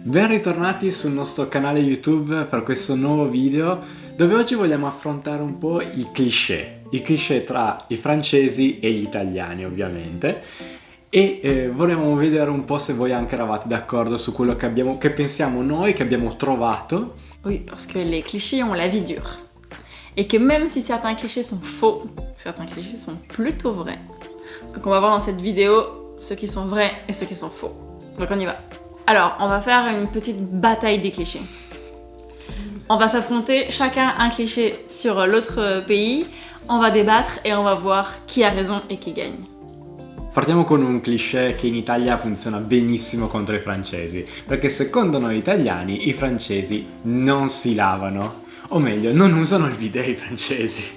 Ben ritornati sul nostro canale YouTube per questo nuovo video dove oggi vogliamo affrontare un po' i cliché tra i francesi e gli italiani ovviamente e volevamo vedere un po' se voi anche eravate d'accordo su quello che pensiamo noi, che abbiamo trovato. Oui, parce que les clichés ont la vie dure. Et que même si certains clichés sont faux, certains clichés sont plutôt vrais. Donc on va voir dans cette vidéo ceux qui sont vrais et ceux qui sont faux. Donc on y va. Alors, on va faire une petite bataille des clichés. On va s'affronter chacun un cliché sur l'autre pays, on va débattre et on va voir qui a raison et qui gagne. Partiamo con un cliché che in Italia funziona benissimo contro i francesi, perché secondo noi italiani i francesi non si lavano, o meglio, non usano il bidet i francesi,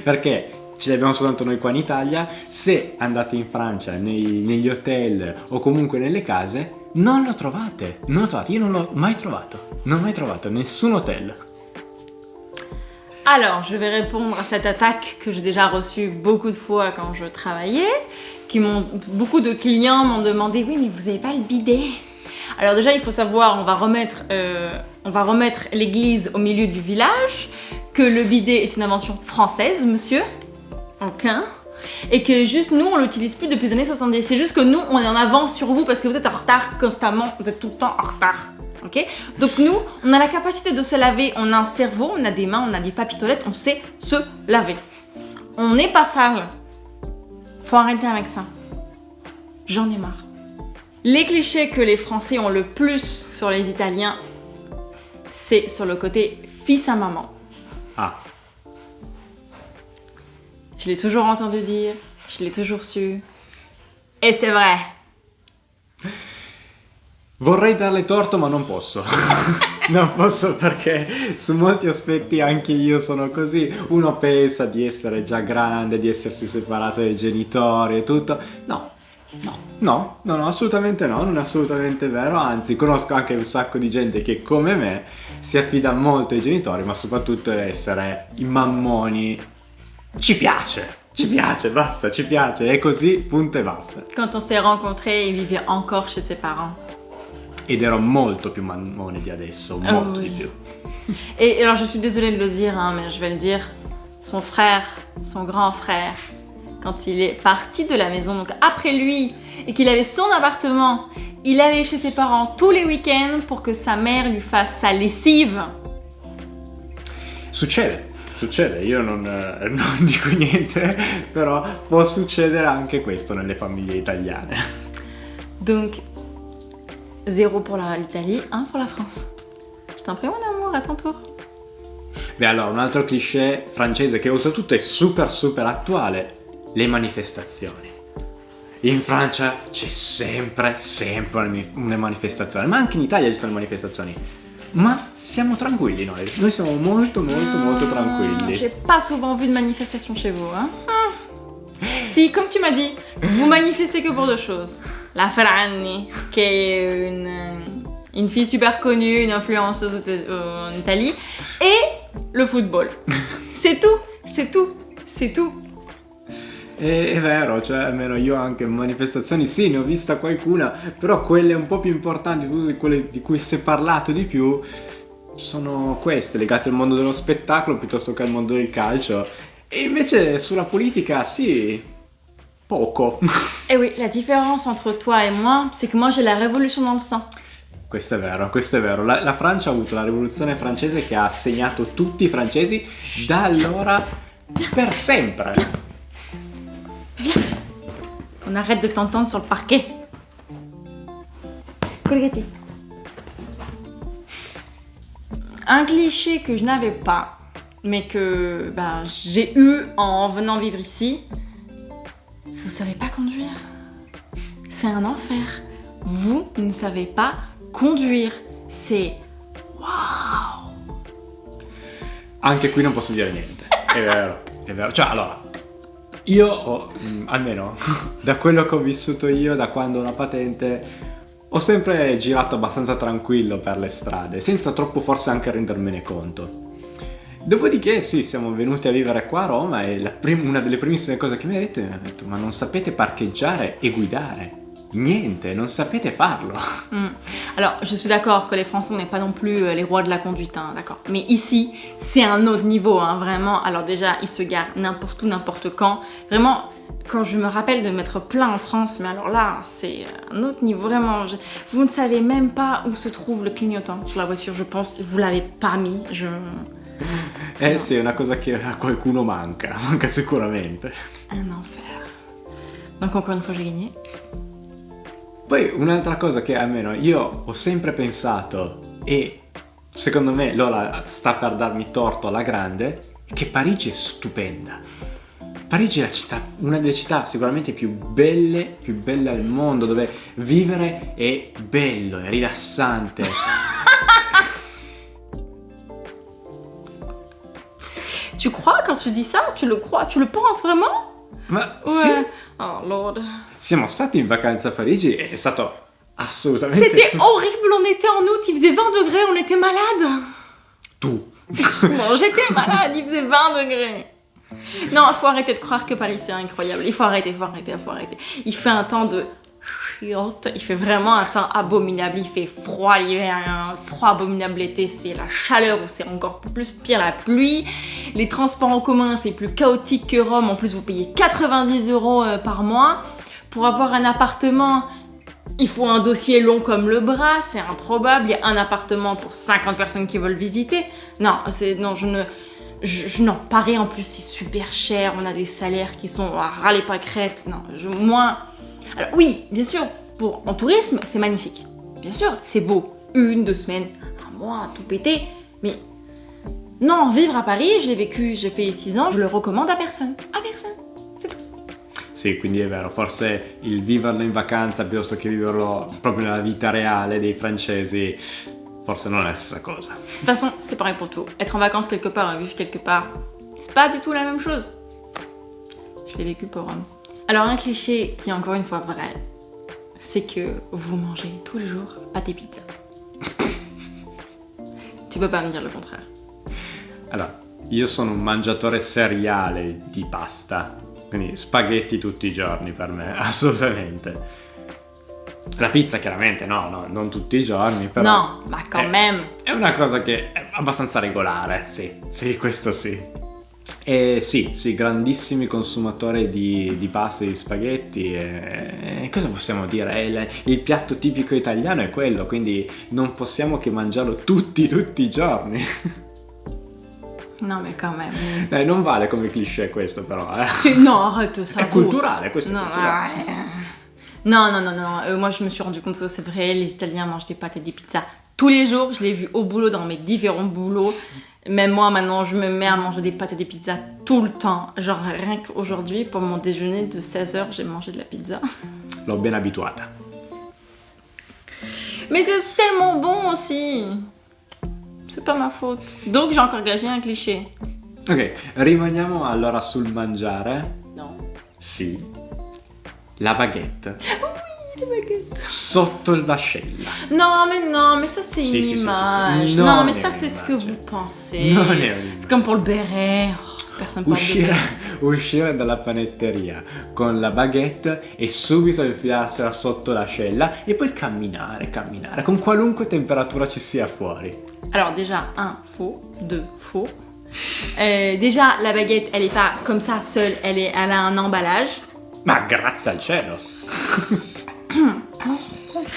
perché ce li abbiamo soltanto noi qua in Italia. Se andate in Francia, negli hotel o comunque nelle case, non lo trovate, io non l'ho mai trovato, nessun hotel. Alors, je vais répondre à cette attaque que j'ai déjà reçue beaucoup de fois quand je travaillais, beaucoup de clients m'ont demandé « Oui, mais vous n'avez pas le bidet ?» Alors déjà, il faut savoir, on va remettre l'église au milieu du village, que le bidet est une invention française, monsieur, aucun, et que juste nous, on l'utilise plus depuis les années 70. C'est juste que nous, on est en avance sur vous parce que vous êtes en retard constamment, vous êtes tout le temps en retard. Okay. Donc nous, on a la capacité de se laver, on a un cerveau, on a des mains, on a des papillotes, on sait se laver. On n'est pas sale. Faut arrêter avec ça. J'en ai marre. Les clichés que les Français ont le plus sur les Italiens, c'est sur le côté fils à maman. Ah. Je l'ai toujours entendu dire, je l'ai toujours su. Et c'est vrai. Vorrei darle torto ma non posso. Non posso perché su molti aspetti anche io sono così. Uno pensa di essere già grande, di essersi separato dai genitori e tutto. No, assolutamente no, non è assolutamente vero. Anzi, conosco anche un sacco di gente che come me si affida molto ai genitori, ma soprattutto ad essere i mammoni. Ci piace, basta, ci piace, è così, punto e basta. Quand on s'est rencontrés, il vivait encore chez ses parents. Ed ero molto più mammone di adesso, molto di più. Et alors je suis désolée de le dire, hein, mais je vais le dire, son frère, son grand frère, quand il est parti de la maison, donc après lui, et qu'il avait son appartement, il allait chez ses parents tous les week-ends pour que sa mère lui fasse sa lessive. Succede, io non dico niente, però può succedere anche questo nelle famiglie italiane. Donc, 0 pour l'Italie, 1 pour la France. Je t'en prie mon amour, à ton tour. Beh, allora, un altro cliché francese che oltretutto è super attuale, le manifestazioni. In Francia c'è sempre una manifestazione, ma anche in Italia ci sono le manifestazioni. Ma siamo tranquilli noi siamo molto tranquilli. J'ai pas souvent vu de manifestation chez vous, hein. Si, comme tu m'as dit, vous manifestez que pour 2 choses. La Franny, qui est une fille super connue, une influenceuse en Italie, et le football. C'est tout. È vero, cioè almeno io anche manifestazioni sì, ne ho vista qualcuna, però quelle un po' più importanti, quelle di cui si è parlato di più, sono queste, legate al mondo dello spettacolo piuttosto che al mondo del calcio. E invece sulla politica sì, poco. Et oui, la différence entre toi et moi, c'est que moi j'ai la révolution dans le sang. Questo è vero. La Francia ha avuto la rivoluzione francese che ha segnato tutti i francesi da allora per sempre. Viens. On arrête de t'entendre sur le parquet. Colgati. Un cliché que je n'avais pas, mais que j'ai eu en venant vivre ici. Vous savez pas conduire. C'est un enfer. Vous ne savez pas conduire. C'est wow. Anche qui non posso dire niente. È vero. Cioè, allora, io ho, almeno da quello che ho vissuto io, da quando ho la patente, ho sempre girato abbastanza tranquillo per le strade, senza troppo forse anche rendermene conto. Dopodiché sì, siamo venuti a vivere qua a Roma e una delle primissime cose che mi ha detto ma non sapete parcheggiare e guidare? niente, non sapete farlo. Alors, je suis d'accord que les Français n'est pas non plus les rois de la conduite, hein, d'accord. Mais ici, c'est un autre niveau, hein, vraiment. Alors déjà, ils se garent n'importe où, n'importe quand. Vraiment, quand je me rappelle de m'être plaint en France, mais alors là, c'est un autre niveau, vraiment. Vous ne savez même pas où se trouve le clignotant sur la voiture, je pense. Vous l'avez pas mis, No. Sì, è una cosa che a qualcuno manca sicuramente. Un enfer. Donc encore une fois, j'ai gagné. Poi un'altra cosa che almeno io ho sempre pensato, e secondo me Lola sta per darmi torto alla grande, è che Parigi è stupenda. Parigi è la città, una delle città sicuramente più belle al mondo, dove vivere è bello, è rilassante. Tu crois quand tu dis ça? Tu le crois? Tu le penses vraiment? Ma Ouais. sì, Oh Lord. siamo stati in vacanza a Parigi e è stato assolutamente... C'était horrible, on était en août, il faisait 20 degrés, on était malade. Tu. Bon, j'étais malade, il faisait 20 degrés. Non, il faut arrêter de croire que Paris c'est incroyable. Il faut arrêter. Il fait un temps de chiotte, il fait vraiment un temps abominable. Il fait froid l'hiver, un froid abominable l'été, c'est la chaleur ou c'est encore plus pire la pluie. Les transports en commun, c'est plus chaotique que Rome. En plus, vous payez 90 € par mois. Pour avoir un appartement, il faut un dossier long comme le bras, c'est improbable. Il y a un appartement pour 50 personnes qui veulent visiter. Non, non, Paris en plus c'est super cher, on a des salaires qui sont à ras les pâquerettes. Non, Alors oui, bien sûr, en tourisme, c'est magnifique. Bien sûr, c'est beau. 1, 2 semaines, un mois, tout pété. Mais non, vivre à Paris, j'ai fait 6 ans, je le recommande à personne. À personne, c'est tout. Sì, quindi è vero, forse il viverlo in vacanza piuttosto che viverlo proprio nella vita reale dei francesi, forse non è la stessa cosa. De toute façon, c'est pareil pour tout. Être en vacances quelque part et vivre quelque part, c'est pas du tout la même chose. Je l'ai vécu pour Rome. Alors un cliché qui est encore une fois vrai, c'est que vous mangez tous les jours pâtes et pizza. Tu peux pas me dire le contraire. Allora, io sono un mangiatore seriale di pasta, quindi spaghetti tutti i giorni per me, assolutamente. La pizza chiaramente no, non tutti i giorni, però... No, ma quand même. È una cosa che è abbastanza regolare, sì, questo sì. E sì, grandissimi consumatori di pasta e di spaghetti. E cosa possiamo dire? Il piatto tipico italiano è quello, quindi non possiamo che mangiarlo tutti i giorni. Non, mais quand même. Non vale come cliché questo, però. Non, arrête, ça È culturale, questo è culturale. Non. Moi, je me suis rendu compte que c'est vrai, les Italiens mangent des pâtes et des pizzas tous les jours. Je l'ai vu au boulot, dans mes différents boulots. Même moi, maintenant, je me mets à manger des pâtes et des pizzas tout le temps. Genre, rien qu'aujourd'hui, pour mon déjeuner de 16h, j'ai mangé de la pizza. L'ho ben abituata. Mais c'est tellement bon aussi. C'est pas ma faute. Donc, j'ai encore gagé un cliché. Ok, rimaniamo allora sul mangiare. Non. Sì. La baguette. Oui, la baguette. Sotto l'ascella. Non, mais ça c'est Si, une si, si, si, image. si. Non, Non, mais è ça c'est ce que un'immagine. vous pensez. Non è un'immagine. C'est comme pour le béret. Oh, personne parle de béret. Uscire dalla panetteria con la baguette e subito infilarsela sotto l'ascella e poi camminare, con qualunque temperatura ci sia fuori. Alors déjà, 1, faux. 2, faux. Déjà, la baguette, elle est pas comme ça seule. Elle a un emballage. Ma grazie al cielo!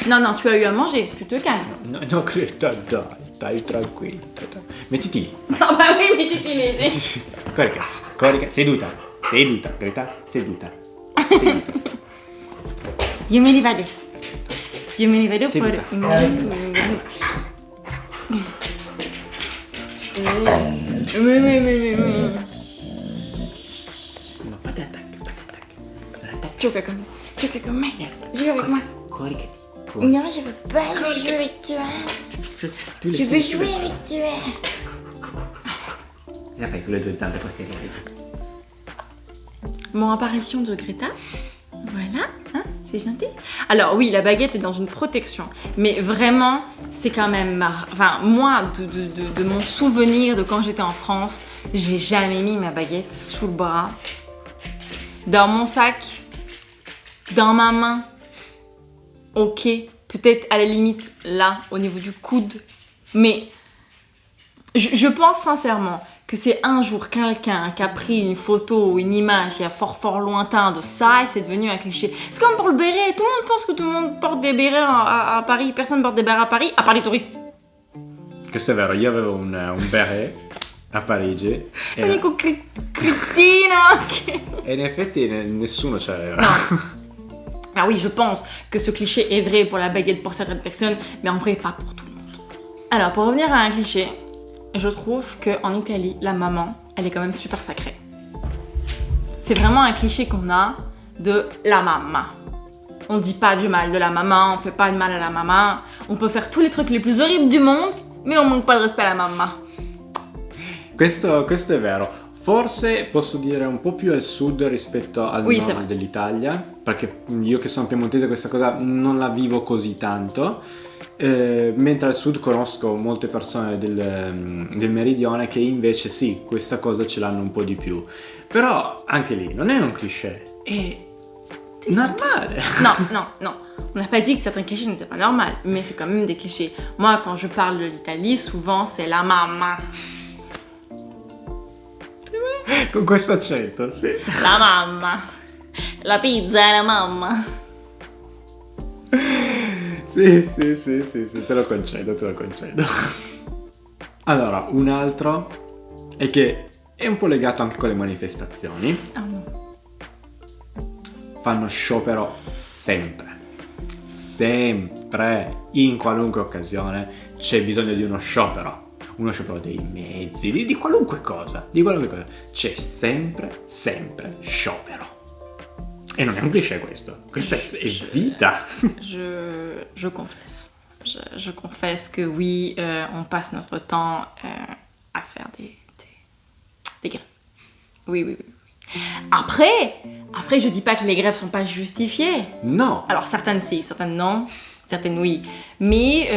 Non, tu as eu à manger. Tu te calmes. No, Greta, dai, stai tranquilla. Mettiti lì. Non, bah oui, mais tu t'es léger. Corica, seduta, Greta, seduta. Io me li vado Sì, per... No, ma te attacchi. Gioca con me. Joue avec moi. Coricati. Non, je veux pas jouer avec toi. Je veux jouer avec toi. E fai con le tue zampe posteriori. Mon apparition de Greta. Voilà, hein, c'est gentil. Alors oui, la baguette est dans une protection, mais vraiment, c'est quand même... Enfin, moi, de mon souvenir de quand j'étais en France, j'ai jamais mis ma baguette sous le bras, dans mon sac, dans ma main. ok, peut-être à la limite là, au niveau du coude, mais je pense sincèrement que c'est un jour quelqu'un qui a pris une photo ou une image il y a fort lointain de ça et c'est devenu un cliché. C'est comme pour le béret, tout le monde pense que tout le monde porte des bérets à Paris, personne porte des bérets à Paris, à part les touristes. Questo è vero, io avevo un beret a Parigi L'unico cretino che... e in effetti nessuno ce l'aveva. Ah oui, je pense que ce cliché est vrai pour la baguette pour certaines personnes, mais en vrai pas pour tout le monde. Alors pour revenir à un cliché, je trouve qu'en Italie, la maman, elle est quand même super sacrée. C'est vraiment un cliché qu'on a de la mamma. On dit pas du mal de la maman, on fait pas du mal à la maman, on peut faire tous les trucs les plus horribles du monde, mais on manque pas de respect à la mamma. Questo è vero. Forse posso dire un po' più al sud rispetto al nord dell'Italia, perché io che sono piemontese questa cosa non la vivo così tanto. Mentre al sud conosco molte persone del meridione che invece sì, questa cosa ce l'hanno un po' di più. Però anche lì non è un cliché, è normal. Non. On n'a pas dit que certains clichés n'étaient pas normaux, mais c'est quand même des clichés. Moi, quand je parle de l'Italie, souvent c'est la mamma. Con questo accento, sì. La mamma. La pizza è la mamma. Sì, te lo concedo. Allora, un altro è che è un po' legato anche con le manifestazioni. Fanno sciopero sempre, in qualunque occasione c'è bisogno di uno sciopero dei mezzi, di qualunque cosa, c'è sempre sciopero. Et non è un cliché questo è vita. Je confesse. Je confesse que oui, on passe notre temps à faire des grèves. Oui. Après, je dis pas que les grèves sont pas justifiées. Non. Alors certaines si, certaines non, certaines oui. Mais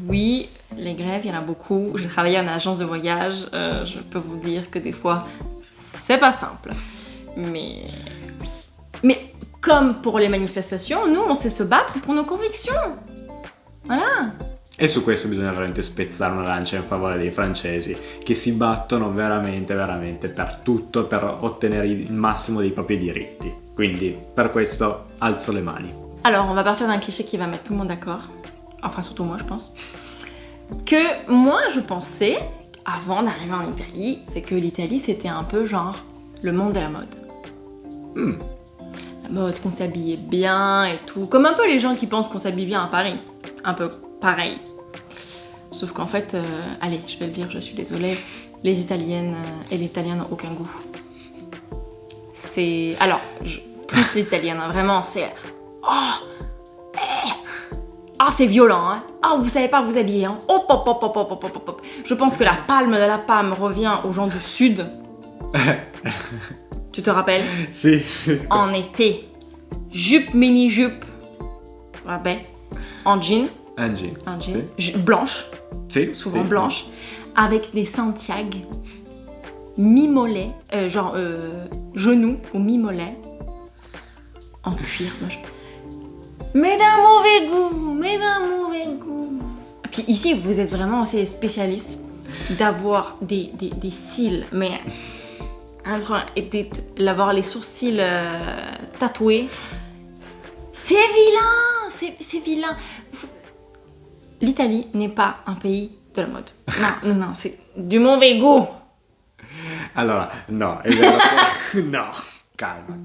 oui, les grèves, il y en a beaucoup. J'ai travaillé en agence de voyage. Je peux vous dire que des fois, c'est pas simple. Mais comme pour les manifestations, nous, on sait se battre pour nos convictions. Voilà. E su questo bisogna veramente spezzare una lancia in favore dei francesi, che si battono veramente per tutto, per ottenere il massimo dei propri diritti. Quindi, per questo, alzo le mani. Alors, on va partir d'un cliché qui va mettre tout le monde d'accord. Enfin, surtout moi, je pense. Que moi, je pensais, avant d'arriver en Italie, c'est que l'Italie, c'était un peu genre le monde de la mode. La mode, qu'on s'habillait bien et tout. Comme un peu les gens qui pensent qu'on s'habille bien à Paris. Un peu pareil. Sauf qu'en fait, allez, je vais le dire, je suis désolée, les Italiennes et les Italiens n'ont aucun goût. C'est... Alors, plus les Italiennes, hein, vraiment, c'est... c'est violent, hein. Vous savez pas vous habiller, hein. Hop. Je pense que la palme de la pomme revient aux gens du Sud. Tu te rappelles? Si. En été, jupe, mini-jupe, en jean. Un jean. Si. Blanche. Si. Souvent blanche. Avec des Santiago. Mi-mollet. Genou ou mi-mollet. En cuir. Mais d'un mauvais goût. Puis ici, vous êtes vraiment aussi spécialiste d'avoir des cils, mais... et d'avoir les sourcils tatoués. C'est vilain. L'Italie n'est pas un pays de la mode. Non, c'est du mauvais goût. Allora, no, è vero che... No, calma.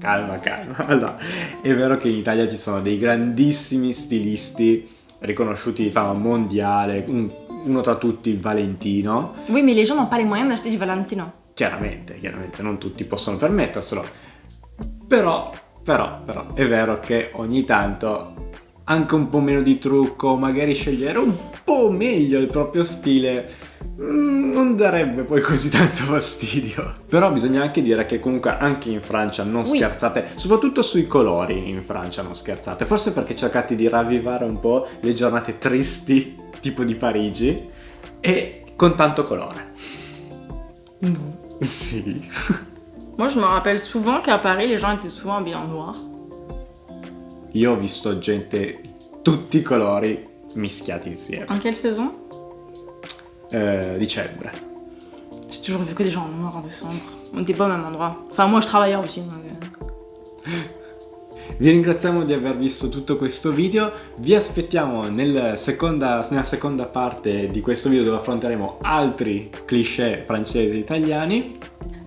Allora, è vero che in Italia ci sono dei grandissimi stilisti riconosciuti di fama mondiale, uno tra tutti, Valentino. Oui, mais les gens n'ont pas les moyens d'acheter du Valentino. Chiaramente, non tutti possono permetterselo. Però è vero che ogni tanto anche un po' meno di trucco, magari scegliere un po' meglio il proprio stile, non darebbe poi così tanto fastidio. Però bisogna anche dire che comunque anche in Francia non scherzate, soprattutto sui colori in Francia non scherzate, forse perché cercate di ravvivare un po' le giornate tristi, tipo di Parigi, e con tanto colore. Non. Si. Moi, je me rappelle souvent qu'à Paris, les gens étaient souvent habillés en noir. Io ho visto gente tutti i colori mischiati insieme. En quelle saison? Dicembre. J'ai toujours vu que des gens en noir en décembre. On n'était pas au même endroit. Enfin, moi je travaillais aussi. Donc... Vi ringraziamo di aver visto tutto questo video, vi aspettiamo nella seconda parte di questo video dove affronteremo altri cliché francesi e italiani.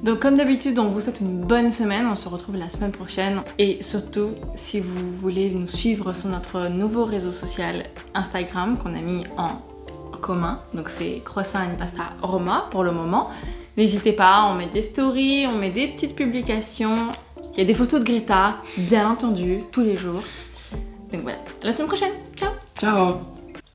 Donc comme d'habitude, on vous souhaite une bonne semaine, on se retrouve la semaine prochaine et surtout si vous voulez nous suivre sur notre nouveau réseau social Instagram qu'on a mis en commun, donc c'est Croissant and Pasta Roma pour le moment. N'hésitez pas, on met des stories, on met des petites publications, il y a des photos de Greta, bien entendu, tous les jours. Donc voilà, à la semaine prochaine, ciao! Ciao!